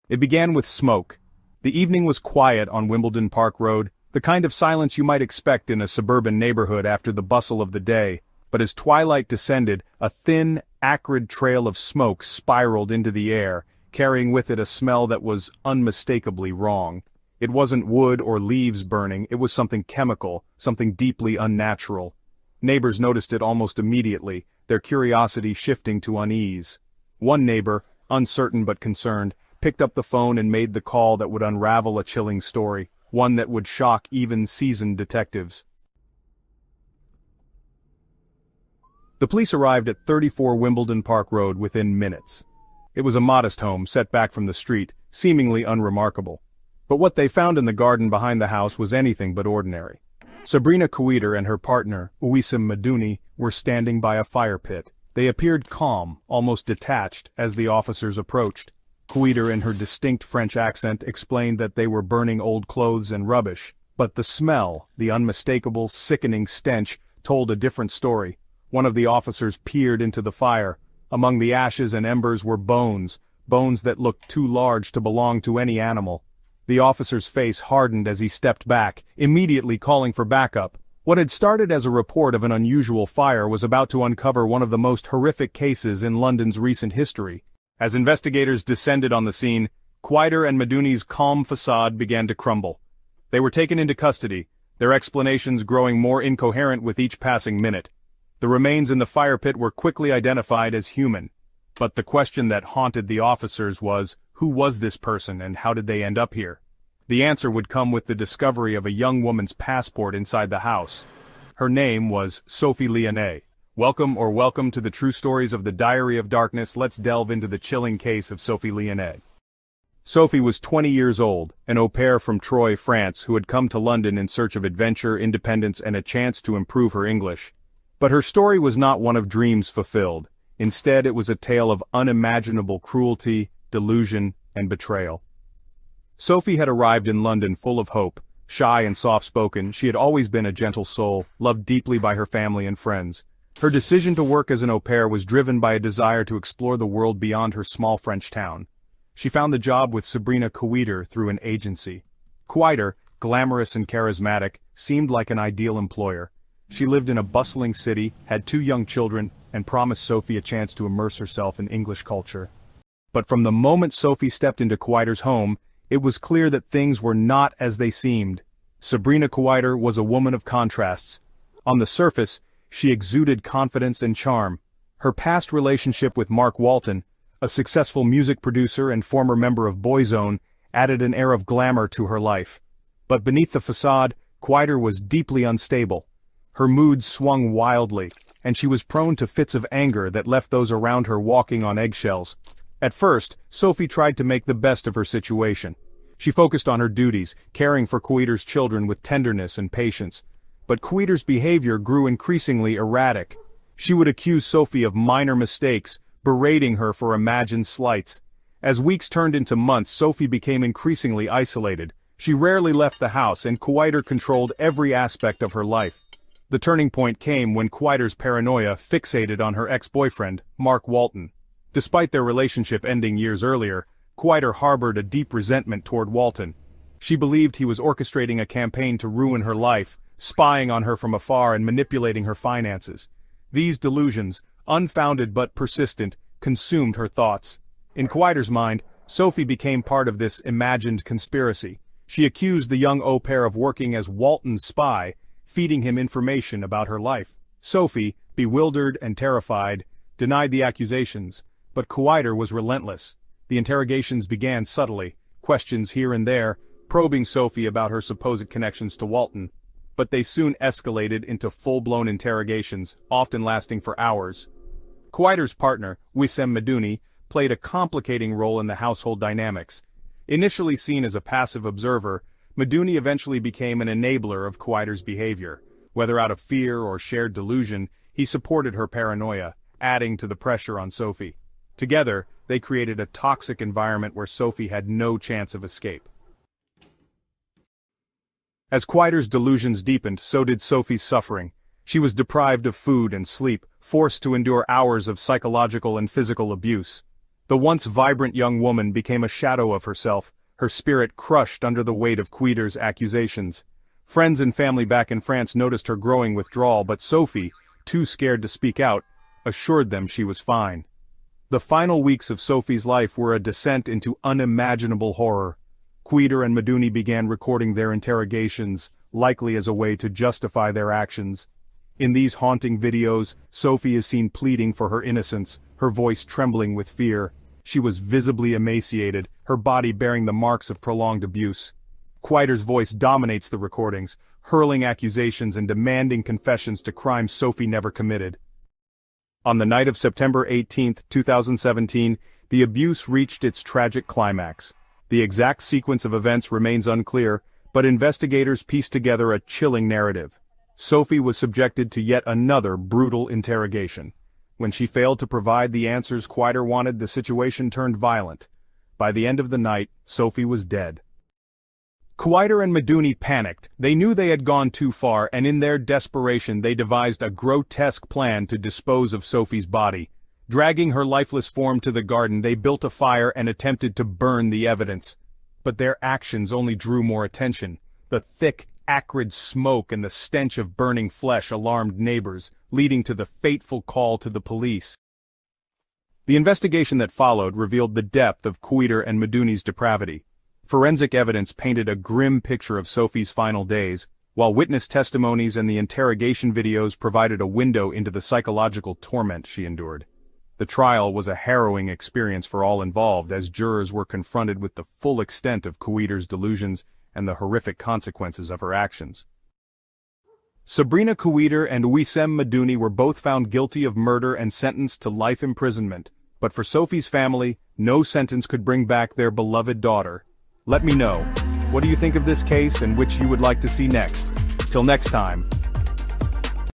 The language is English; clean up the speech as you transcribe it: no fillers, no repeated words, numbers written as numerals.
It began with smoke. The evening was quiet on Wimbledon Park Road, the kind of silence you might expect in a suburban neighborhood after the bustle of the day, but as twilight descended, a thin, acrid trail of smoke spiraled into the air, carrying with it a smell that was unmistakably wrong. It wasn't wood or leaves burning, it was something chemical, something deeply unnatural. Neighbors noticed it almost immediately, their curiosity shifting to unease. One neighbor, uncertain but concerned, picked up the phone and made the call that would unravel a chilling story, one that would shock even seasoned detectives. The police arrived at 34 Wimbledon Park Road within minutes. It was a modest home set back from the street, seemingly unremarkable. But what they found in the garden behind the house was anything but ordinary. Sabrina Kouider and her partner, Ouissem Medouni, were standing by a fire pit. They appeared calm, almost detached, as the officers approached. Kouider, in her distinct French accent, explained that they were burning old clothes and rubbish. But the smell, the unmistakable, sickening stench, told a different story. One of the officers peered into the fire. Among the ashes and embers were bones that looked too large to belong to any animal. The officer's face hardened as he stepped back, immediately calling for backup. What had started as a report of an unusual fire was about to uncover one of the most horrific cases in London's recent history. As investigators descended on the scene, Kouider and Medouni's calm facade began to crumble. They were taken into custody, their explanations growing more incoherent with each passing minute. The remains in the fire pit were quickly identified as human. But the question that haunted the officers was, who was this person and how did they end up here? The answer would come with the discovery of a young woman's passport inside the house. Her name was Sophie Lionnet. Welcome to the true stories of the Diary of Darkness. Let's delve into the chilling case of Sophie Lionnet. Sophie was 20 years old, an au pair from Troyes, France, who had come to London in search of adventure, independence, and a chance to improve her English. But her story was not one of dreams fulfilled. Instead, it was a tale of unimaginable cruelty, delusion, and betrayal. Sophie had arrived in London full of hope. Shy and soft-spoken, she had always been a gentle soul, loved deeply by her family and friends. Her decision to work as an au pair was driven by a desire to explore the world beyond her small French town. She found the job with Sabrina Kouider through an agency. Kouider, glamorous and charismatic, seemed like an ideal employer. She lived in a bustling city, had 2 young children, and promised Sophie a chance to immerse herself in English culture. But from the moment Sophie stepped into Kouider's home, it was clear that things were not as they seemed. Sabrina Kouider was a woman of contrasts. On the surface, she exuded confidence and charm. Her past relationship with Mark Walton, a successful music producer and former member of Boyzone, added an air of glamour to her life. But beneath the facade, Kouider was deeply unstable. Her moods swung wildly, and she was prone to fits of anger that left those around her walking on eggshells. At first, Sophie tried to make the best of her situation. She focused on her duties, caring for Kouider's children with tenderness and patience. But Kouider's behavior grew increasingly erratic. She would accuse Sophie of minor mistakes, berating her for imagined slights. As weeks turned into months, Sophie became increasingly isolated. She rarely left the house, and Kouider controlled every aspect of her life. The turning point came when Kouider's paranoia fixated on her ex-boyfriend, Mark Walton. Despite their relationship ending years earlier, Kouider harbored a deep resentment toward Walton. She believed he was orchestrating a campaign to ruin her life, spying on her from afar and manipulating her finances. These delusions, unfounded but persistent, consumed her thoughts. In Kouider's mind, Sophie became part of this imagined conspiracy. She accused the young au pair of working as Walton's spy, feeding him information about her life. Sophie, bewildered and terrified, denied the accusations, but Kouider was relentless. The interrogations began subtly, questions here and there, probing Sophie about her supposed connections to Walton. But they soon escalated into full-blown interrogations, often lasting for hours. Kouider's partner, Ouissem Medouni, played a complicating role in the household dynamics. Initially seen as a passive observer, Medouni eventually became an enabler of Kouider's behavior. Whether out of fear or shared delusion, he supported her paranoia, adding to the pressure on Sophie. Together, they created a toxic environment where Sophie had no chance of escape. As Kouider's delusions deepened, so did Sophie's suffering. She was deprived of food and sleep, forced to endure hours of psychological and physical abuse. The once vibrant young woman became a shadow of herself, her spirit crushed under the weight of Kouider's accusations. Friends and family back in France noticed her growing withdrawal, but Sophie, too scared to speak out, assured them she was fine. The final weeks of Sophie's life were a descent into unimaginable horror. Kouider and Medouni began recording their interrogations, likely as a way to justify their actions. In these haunting videos, Sophie is seen pleading for her innocence, her voice trembling with fear. She was visibly emaciated, her body bearing the marks of prolonged abuse. Kouider's voice dominates the recordings, hurling accusations and demanding confessions to crimes Sophie never committed. On the night of September 18, 2017, the abuse reached its tragic climax. The exact sequence of events remains unclear, but investigators pieced together a chilling narrative. Sophie was subjected to yet another brutal interrogation. When she failed to provide the answers Kouider wanted, the situation turned violent. By the end of the night, Sophie was dead. Kouider and Medouni panicked. They knew they had gone too far, and in their desperation they devised a grotesque plan to dispose of Sophie's body. Dragging her lifeless form to the garden, they built a fire and attempted to burn the evidence. But their actions only drew more attention. The thick, acrid smoke and the stench of burning flesh alarmed neighbors, leading to the fateful call to the police. The investigation that followed revealed the depth of Kouider and Medouni's depravity. Forensic evidence painted a grim picture of Sophie's final days, while witness testimonies and the interrogation videos provided a window into the psychological torment she endured. The trial was a harrowing experience for all involved, as jurors were confronted with the full extent of Kouider's delusions and the horrific consequences of her actions. Sabrina Kouider and Ouissem Medouni were both found guilty of murder and sentenced to life imprisonment, but for Sophie's family, no sentence could bring back their beloved daughter. Let me know, what do you think of this case and which you would like to see next? Till next time,